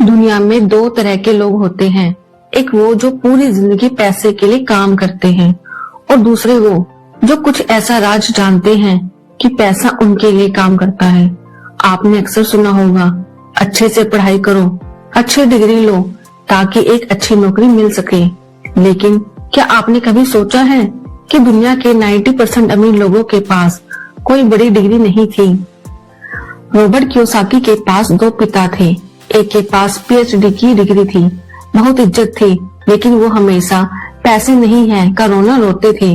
दुनिया में दो तरह के लोग होते हैं। एक वो जो पूरी जिंदगी पैसे के लिए काम करते हैं और दूसरे वो जो कुछ ऐसा राज जानते हैं कि पैसा उनके लिए काम करता है। आपने अक्सर सुना होगा, अच्छे से पढ़ाई करो, अच्छी डिग्री लो ताकि एक अच्छी नौकरी मिल सके। लेकिन क्या आपने कभी सोचा है कि दुनिया के 90% अमीर लोगों के पास कोई बड़ी डिग्री नहीं थी। रॉबर्ट कियोसाकी के पास दो पिता थे। एक के पास पीएचडी की डिग्री थी, बहुत इज्जत थी, लेकिन वो हमेशा पैसे नहीं है का रोना रोते थे।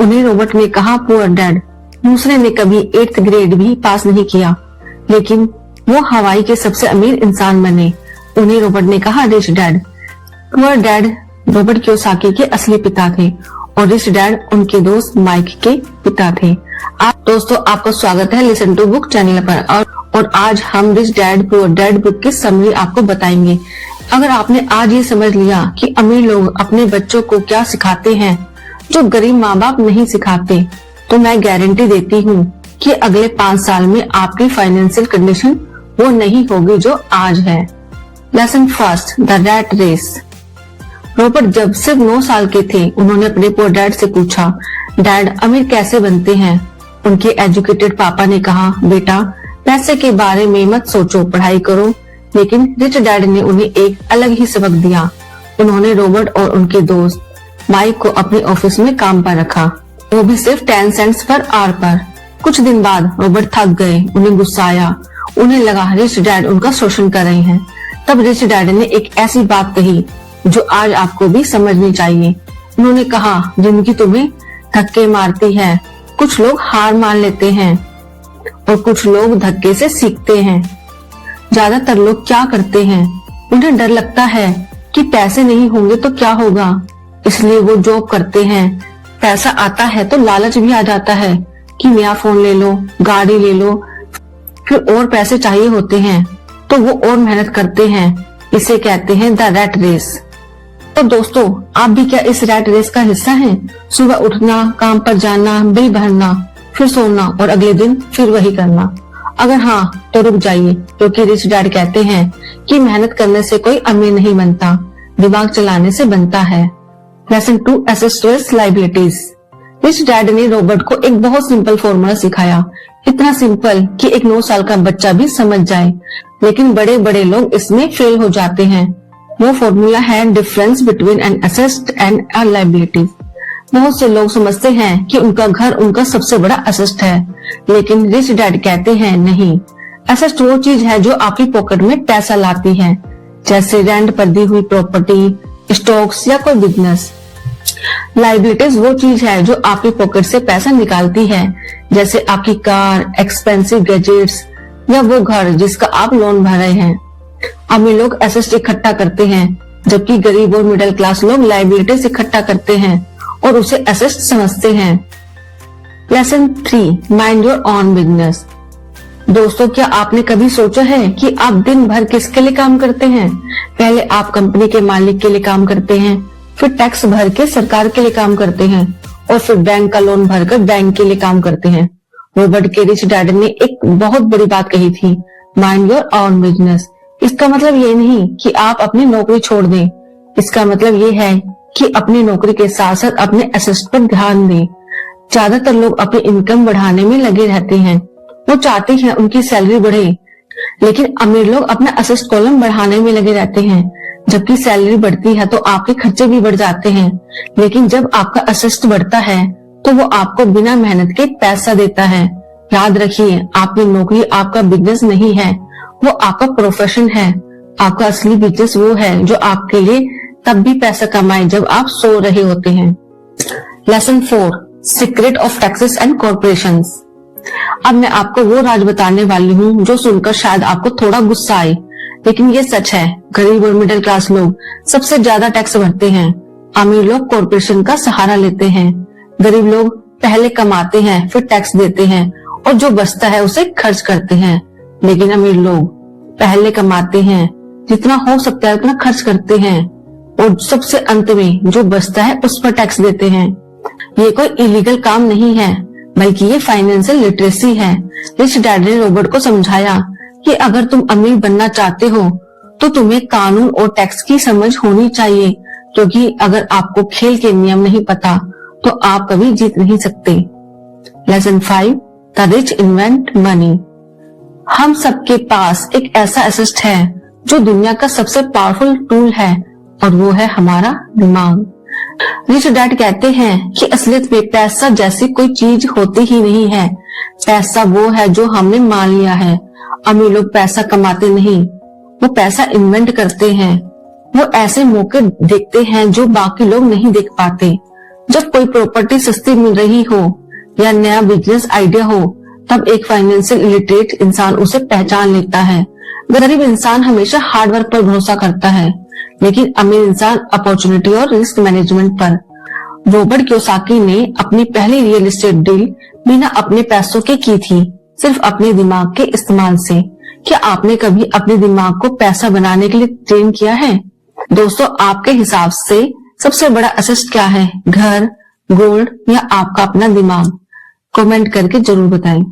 उन्हें रॉबर्ट ने कहा पुअर डैड। दूसरे ने कभी 8th ग्रेड भी पास नहीं किया, लेकिन वो हवाई के सबसे अमीर इंसान बने। उन्हें रॉबर्ट ने कहा rich dad. Poor dad Robert Kiyosaki के असली पिता थे और रिच डैड उनके दोस्त माइक के पिता थे। दोस्तों, आपका स्वागत है लिसन टू बुक चैनल पर और आज हम rich dad poor dad book की समरी आपको बताएंगे। अगर आपने आज ये समझ लिया कि अमीर लोग अपने बच्चों को क्या सिखाते हैं जो गरीब माँ बाप नहीं सिखाते, तो मैं गारंटी देती हूँ कि अगले 5 साल में आपकी फाइनेंशियल कंडीशन वो नहीं होगी जो आज है। Lesson first, the rat race. Robert जब सिर्फ 9 साल के थे, उन्होंने अपने पुअर डैड से पूछा, डैड अमीर कैसे बनते हैं? उनके एजुकेटेड पापा ने कहा, बेटा पैसे के बारे में मत सोचो, पढ़ाई करो। लेकिन रिच डैड ने उन्हें एक अलग ही सबक दिया। उन्होंने रॉबर्ट और उनके दोस्त माइक को अपने ऑफिस में काम पर रखा, वो भी सिर्फ 10 सेंट्स पर आवर पर। कुछ दिन बाद रॉबर्ट थक गए, उन्हें गुस्सा आया। उन्हें लगा रिच डैड उनका शोषण कर रहे हैं। तब रिच डैड ने एक ऐसी बात कही जो आज आपको भी समझनी चाहिए। उन्होंने कहा, जिंदगी तुम्हें धक्के मारती है। कुछ लोग हार मान लेते हैं और कुछ लोग धक्के से सीखते हैं। ज्यादातर लोग क्या करते हैं, उन्हें डर लगता है कि पैसे नहीं होंगे तो क्या होगा, इसलिए वो जॉब करते हैं। पैसा आता है तो लालच भी आ जाता है कि नया फोन ले लो, गाड़ी ले लो। फिर और पैसे चाहिए होते हैं तो वो और मेहनत करते हैं। इसे कहते हैं द रैट रेस। तो दोस्तों, आप भी क्या इस रैट रेस का हिस्सा हैं? सुबह उठना, काम पर जाना, बिल भरना, फिर सोना और अगले दिन फिर वही करना। अगर हाँ तो रुक जाइए, क्योंकि रिच डैड कहते हैं कि मेहनत करने से कोई अमीर नहीं बनता, दिमाग चलाने से बनता है। Lesson 2, assets to liabilities. Rich dad ने रॉबर्ट को एक बहुत सिंपल फॉर्मूला सिखाया, इतना सिंपल कि एक 9 साल का बच्चा भी समझ जाए, लेकिन बड़े बड़े लोग इसमें फेल हो जाते हैं। वो फॉर्मूला है difference between an asset and a liability. बहुत से लोग समझते हैं कि उनका घर उनका सबसे बड़ा एसेट है, लेकिन रिच डैड कहते हैं नहीं, एसेट वो चीज है जो आपकी पॉकेट में पैसा लाती है, जैसे रेंट पर दी हुई प्रॉपर्टी, स्टॉक्स या कोई बिजनेस। लायबिलिटीज वो चीज है जो आपकी पॉकेट से पैसा निकालती है, जैसे आपकी कार, एक्सपेंसिव गैजेट्स या वो घर जिसका आप लोन भर रहे हैं। अमीर लोग एसेट्स इकट्ठा करते हैं, जबकि गरीब और मिडिल क्लास लोग लायबिलिटीज इकट्ठा करते हैं और उसे एसेट्स समझते हैं। Lesson 3, mind your own business. दोस्तों, क्या आपने कभी सोचा है कि आप दिन भर किसके लिए काम करते हैं? पहले आप कंपनी के मालिक के लिए काम करते हैं, फिर टैक्स भर के सरकार के लिए काम करते हैं और फिर बैंक का लोन भरकर बैंक के लिए काम करते हैं। रॉबर्ट के रिच डैड ने एक बहुत बड़ी बात कही थी, माइंड योर ओन बिजनेस। इसका मतलब ये नहीं कि आप अपनी नौकरी छोड़ दें, इसका मतलब ये है कि अपनी नौकरी के साथ साथ अपने एसेट्स पर ध्यान दें। ज्यादातर लोग अपनी इनकम बढ़ाने में लगे रहते हैं, वो चाहते हैं उनकी सैलरी बढ़े, लेकिन अमीर लोग अपना एसेट्स कॉलम बढ़ाने में लगे रहते हैं। जबकि सैलरी बढ़ती है तो आपके खर्चे भी बढ़ जाते हैं, लेकिन जब आपका एसेट्स बढ़ता है तो वो आपको बिना मेहनत के पैसा देता है। याद रखिए, आपकी नौकरी आपका बिजनेस नहीं है, वो आपका प्रोफेशन है। आपका असली बिजनेस वो है जो आपके लिए तब भी पैसा कमाए जब आप सो रहे होते हैं। Lesson 4, secret of taxes and corporations. अब मैं आपको वो राज बताने वाली हूँ जो सुनकर शायद आपको थोड़ा गुस्सा आए, लेकिन ये सच है। गरीब और मिडिल क्लास लोग सबसे ज्यादा टैक्स भरते हैं। अमीर लोग कॉर्पोरेशन का सहारा लेते हैं। गरीब लोग पहले कमाते हैं, फिर टैक्स देते हैं और जो बचता है उसे खर्च करते हैं। लेकिन अमीर लोग पहले कमाते हैं, जितना हो सकता है उतना खर्च करते हैं और सबसे अंत में जो बचता है उस पर टैक्स देते हैं। ये कोई इलीगल काम नहीं है, बल्कि ये फाइनेंशियल लिटरेसी है। रिच डैड ने रॉबर्ट को समझाया कि अगर तुम अमीर बनना चाहते हो तो तुम्हें कानून और टैक्स की समझ होनी चाहिए, क्योंकि अगर आपको खेल के नियम नहीं पता तो आप कभी जीत नहीं सकते। Lesson 5, the rich invent money. हम सबके पास एक ऐसा एसेट है जो दुनिया का सबसे पावरफुल टूल है, और वो है हमारा दिमाग। रिच डैड कहते हैं कि असलियत में पैसा जैसी कोई चीज होती ही नहीं है। पैसा वो है जो हमने मान लिया है। अमीर लोग पैसा कमाते नहीं, वो पैसा इन्वेंट करते हैं। वो ऐसे मौके देखते हैं जो बाकी लोग नहीं देख पाते। जब कोई प्रॉपर्टी सस्ती मिल रही हो या नया बिजनेस आइडिया हो, तब एक फाइनेंशियल इलिटरेट इंसान उसे पहचान लेता है। गरीब इंसान हमेशा हार्डवर्क पर भरोसा करता है, लेकिन अमीर इंसान अपॉर्चुनिटी और रिस्क मैनेजमेंट पर। रॉबर्ट कियोसाकी ने अपनी पहली रियल एस्टेट डील बिना अपने पैसों के की थी, सिर्फ अपने दिमाग के इस्तेमाल से। क्या आपने कभी अपने दिमाग को पैसा बनाने के लिए ट्रेन किया है? दोस्तों, आपके हिसाब से सबसे बड़ा एसेट क्या है? घर, गोल्ड या आपका अपना दिमाग? कमेंट करके जरूर बताएं।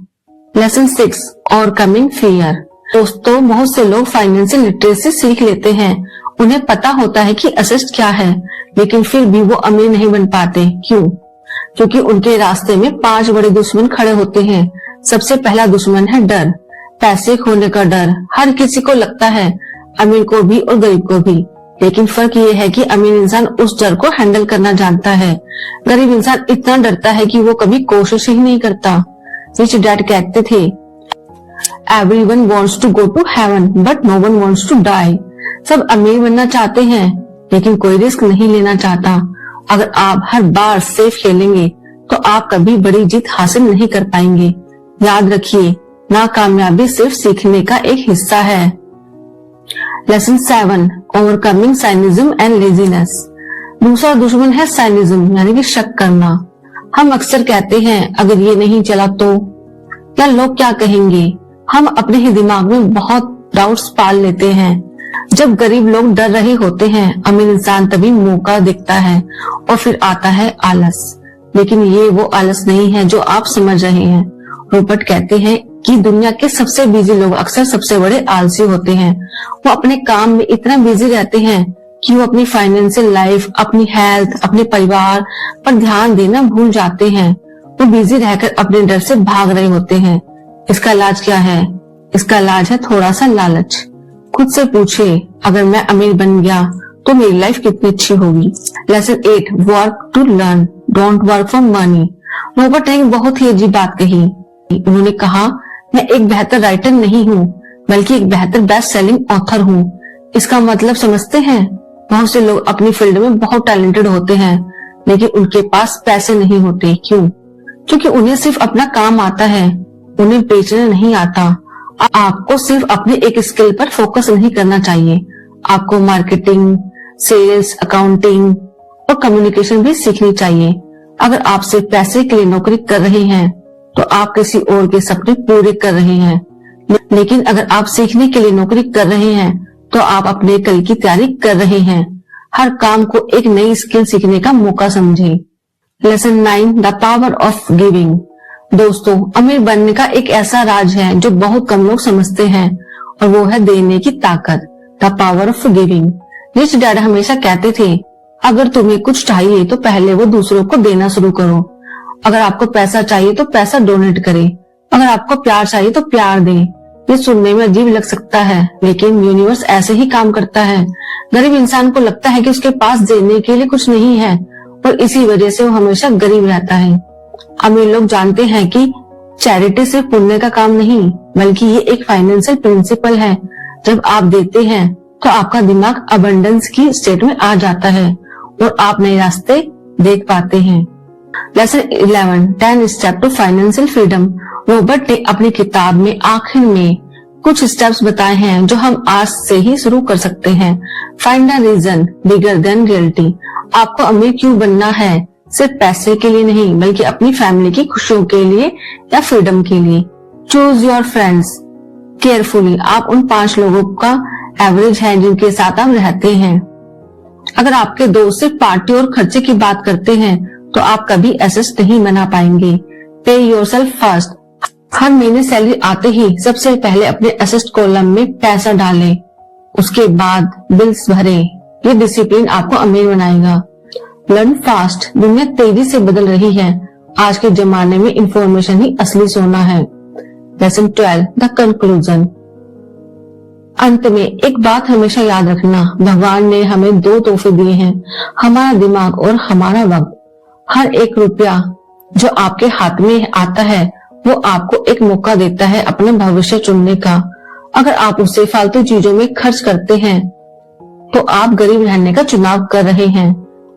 Lesson 6, overcoming fear. दोस्तों, बहुत से लोग फाइनेंशियल लिटरेसी सीख लेते हैं, उन्हें पता होता है कि एसेट क्या है, लेकिन फिर भी वो अमीर नहीं बन पाते। क्यों? क्योंकि उनके रास्ते में 5 बड़े दुश्मन खड़े होते हैं। सबसे पहला दुश्मन है डर, पैसे खोने का डर। हर किसी को लगता है, अमीर को भी और गरीब को भी, लेकिन फर्क ये है कि अमीर इंसान उस डर को हैंडल करना जानता है। गरीब इंसान इतना डरता है कि वो कभी कोशिश ही नहीं करता। रिच डैड कहते थे, everyone wants to go to heaven but no one wants to die. सब अमीर बनना चाहते हैं, लेकिन कोई रिस्क नहीं लेना चाहता। अगर आप हर बार सेफ खेलेंगे तो आप कभी बड़ी जीत हासिल नहीं कर पाएंगे। याद रखिए, नाकामयाबी सिर्फ सीखने का एक हिस्सा है। Lesson 7, overcoming cynicism and laziness. दूसरा दुश्मन है साइनिज्म, यानी कि शक करना। हम अक्सर कहते हैं, अगर ये नहीं चला तो, या लोग क्या कहेंगे। हम अपने ही दिमाग में बहुत डाउट्स पाल लेते हैं। जब गरीब लोग डर रहे होते हैं, अमीर इंसान तभी मौका देखता है, और फिर आता है आलस। लेकिन ये वो आलस नहीं है जो आप समझ रहे हैं। रॉबर्ट कहते हैं कि दुनिया के सबसे बिजी लोग अक्सर सबसे बड़े आलसी होते हैं। वो अपने काम में इतना बिजी रहते हैं कि वो अपनी फाइनेंशियल लाइफ, अपनी हेल्थ, अपने परिवार पर ध्यान देना भूल जाते हैं। वो बिजी रहकर अपने डर से भाग रहे होते हैं। इसका इलाज क्या है? इसका इलाज है थोड़ा सा लालच। खुद से पूछिए, अगर मैं अमीर बन गया तो मेरी लाइफ कितनी अच्छी होगी। Lesson 8, work to learn, don't work for money. Robert ने बहुत ही अजीब बात कही। उन्होंने कहा, मैं एक बेहतर राइटर नहीं हूँ, बल्कि एक बेहतर बेस्ट सेलिंग ऑथर हूँ। इसका मतलब समझते हैं? बहुत से लोग अपनी फील्ड में बहुत टैलेंटेड होते हैं, लेकिन उनके पास पैसे नहीं होते। क्यों? क्योंकि उन्हें सिर्फ अपना काम आता है, उन्हें बेचना नहीं आता। आपको सिर्फ अपने एक स्किल पर फोकस नहीं करना चाहिए। आपको मार्केटिंग, सेल्स, अकाउंटिंग और कम्युनिकेशन भी सीखनी चाहिए। अगर आप सिर्फ पैसे के लिए नौकरी कर रहे हैं तो आप किसी और के सपने पूरे कर रहे हैं, लेकिन अगर आप सीखने के लिए नौकरी कर रहे हैं तो आप अपने कल की तैयारी कर रहे हैं। हर काम को एक नई स्किल सीखने का मौका समझें। Lesson 9, the power of giving. दोस्तों, अमीर बनने का एक ऐसा राज है जो बहुत कम लोग समझते हैं, और वो है देने की ताकत, the power of giving. Rich dad हमेशा कहते थे, अगर तुम्हें कुछ चाहिए तो पहले वो दूसरों को देना शुरू करो। अगर आपको पैसा चाहिए तो पैसा डोनेट करें। अगर आपको प्यार चाहिए तो प्यार दें। ये सुनने में अजीब लग सकता है, लेकिन यूनिवर्स ऐसे ही काम करता है। गरीब इंसान को लगता है कि उसके पास देने के लिए कुछ नहीं है, और इसी वजह से वो हमेशा गरीब रहता है। अमीर लोग जानते हैं कि चैरिटी सिर्फ पुण्य का काम नहीं, बल्कि ये एक फाइनेंशियल प्रिंसिपल है। जब आप देते हैं तो आपका दिमाग अबंडेंस की स्टेट में आ जाता है, और आप नए रास्ते देख पाते हैं। Lesson 11, 10 step to financial freedom. Robert ने अपनी किताब में आखिर में कुछ स्टेप्स बताए हैं जो हम आज से ही शुरू कर सकते हैं। Find a reason bigger than reality. आपको अमीर क्यों बनना है? सिर्फ पैसे के लिए नहीं, बल्कि अपनी फैमिली की खुशियों के लिए या फ्रीडम के लिए। Choose your friends carefully. आप उन 5 लोगों का एवरेज है जिनके साथ आप रहते हैं। अगर आपके दोस्त सिर्फ पार्टी और खर्चे की बात करते हैं तो आप कभी एसेट नहीं बना पाएंगे। पे योरसेल्फ फर्स्ट। हर महीने सैलरी आते ही सबसे पहले अपने एसेट कॉलम में पैसा डालें। उसके बाद बिल्स भरे। ये डिसिप्लिन आपको अमीर बनाएगा। Learn fast. दुनिया तेजी से बदल रही है। आज के जमाने में इंफॉर्मेशन ही असली सोना है। Lesson 12 the conclusion. अंत में एक बात हमेशा याद रखना, भगवान ने हमें 2 तोहफे दिए हैं, हमारा दिमाग और हमारा वक्त। हर 1 रुपया जो आपके हाथ में आता है वो आपको एक मौका देता है अपना भविष्य चुनने का। अगर आप उसे फालतू चीजों में खर्च करते हैं तो आप गरीब रहने का चुनाव कर रहे हैं।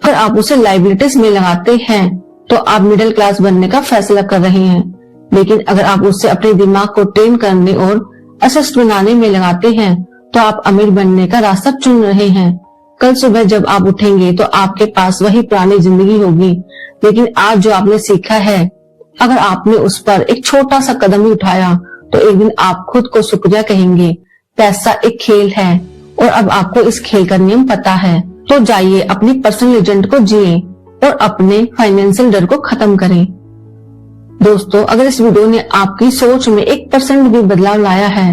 अगर आप उसे लाइबिलिटीज में लगाते हैं तो आप मिडिल क्लास बनने का फैसला कर रहे हैं। लेकिन अगर आप उसे अपने दिमाग को ट्रेन करने और असिस्ट बनाने में लगाते हैं तो आप अमीर बनने का रास्ता चुन रहे हैं। कल सुबह जब आप उठेंगे तो आपके पास वही पुरानी जिंदगी होगी, लेकिन आज जो आपने सीखा है, अगर आपने उस पर एक छोटा सा कदम भी उठाया तो एक दिन आप खुद को शुक्रिया कहेंगे। पैसा एक खेल है और अब आपको इस खेल का नियम पता है। तो जाइए अपनी पर्सनल लेजेंड को जिए और अपने फाइनेंशियल डर को खत्म करें। दोस्तों, अगर इस वीडियो ने आपकी सोच में 1% भी बदलाव लाया है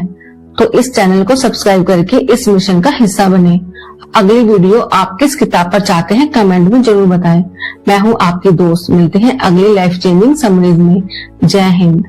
तो इस चैनल को सब्सक्राइब करके इस मिशन का हिस्सा बने। अगली वीडियो आप किस किताब पर चाहते हैं कमेंट में जरूर बताएं। मैं हूं आपकी दोस्त। मिलते हैं अगली लाइफ चेंजिंग समरीज में। जय हिंद।